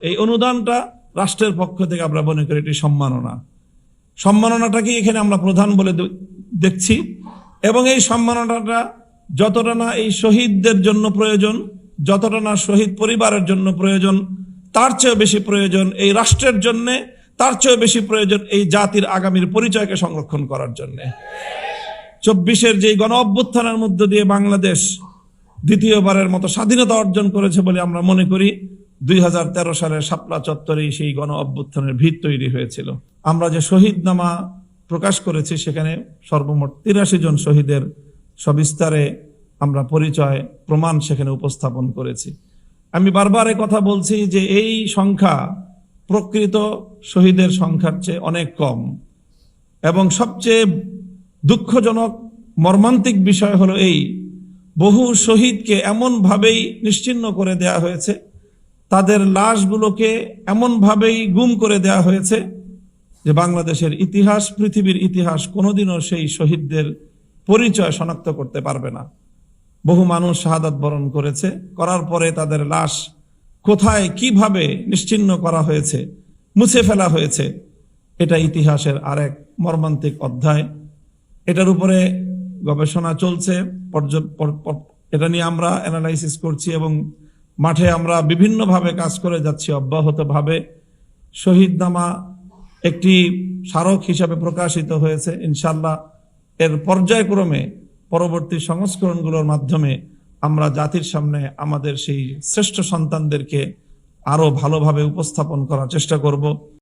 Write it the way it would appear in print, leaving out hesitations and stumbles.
এই অনুদানটা রাষ্ট্রের পক্ষ থেকে আমরা মনে করি এটি সম্মাননাটাকে এখানে আমরা প্রধান বলে দেখছি। এবং এই সম্মাননাটা যতটা না এই শহীদদের জন্য প্রয়োজন, যতটা না শহীদ পরিবারের জন্য প্রয়োজন, তার চেয়ে বেশি প্রয়োজন এই রাষ্ট্রের জন্য, তার চেয়ে বেশি প্রয়োজন এই জাতির আগামীর পরিচয়কে সংরক্ষণ করার জন্য। 24-এর যে গণ অভ্যুত্থানের মধ্য দিয়ে বাংলাদেশ দ্বিতীয়বারের মতো স্বাধীনতা অর্জন করেছে বলে আমরা মনে করি 2013 সালের শাপলা চত্বরেই সেই গণ অভ্যুত্থানের ভিত তৈরি হয়েছিল। আমরা যে শহীদনামা প্রকাশ করেছি সেখানে সর্বমোট 83 জন শহীদের সবিস্তারে আমরা পরিচয় প্রমাণ সেখানে উপস্থাপন করেছি। আমি বারবার কথা বলছি যে এই সংখ্যা প্রকৃত শহীদের সংখ্যার চেয়ে অনেক কম, এবং সবচেয়ে দুঃখজনক মর্মান্তিক বিষয় হলো এই বহু শহীদকে এমনভাবেই নিশ্চিহ্ন করে দেয়া হয়েছে, তাদের লাশগুলোকে এমনভাবেই গুম করে দেয়া হয়েছে যে বাংলাদেশের ইতিহাস, পৃথিবীর ইতিহাস কোনোদিনও সেই শহীদদের পরিচয় শনাক্ত করতে পারবে না। বহু মানুষ শাহাদাত বরণ করেছে, করার পরে তাদের লাশ কোথায় কিভাবে নিশ্চিহ্ন করা হয়েছে, মুছে ফেলা হয়েছে, এটা ইতিহাসের আরেক মর্মান্তিক অধ্যায়। এটার উপরে গবেষণা চলছে, এটা নিয়ে আমরা অ্যানালাইসিস করছি এবং মাঠে আমরা বিভিন্নভাবে কাজ করে যাচ্ছি অব্যাহতভাবে। শহীদনামা একটি স্মারক হিসাবে প্রকাশিত হয়েছে। ইনশাআল্লাহ এর পর্যায়ক্রমে পরবর্তী সংস্করণগুলোর মাধ্যমে আমরা জাতির সামনে আমাদের সেই শ্রেষ্ঠ সন্তানদেরকে আরো ভালোভাবে উপস্থাপন করার চেষ্টা করব।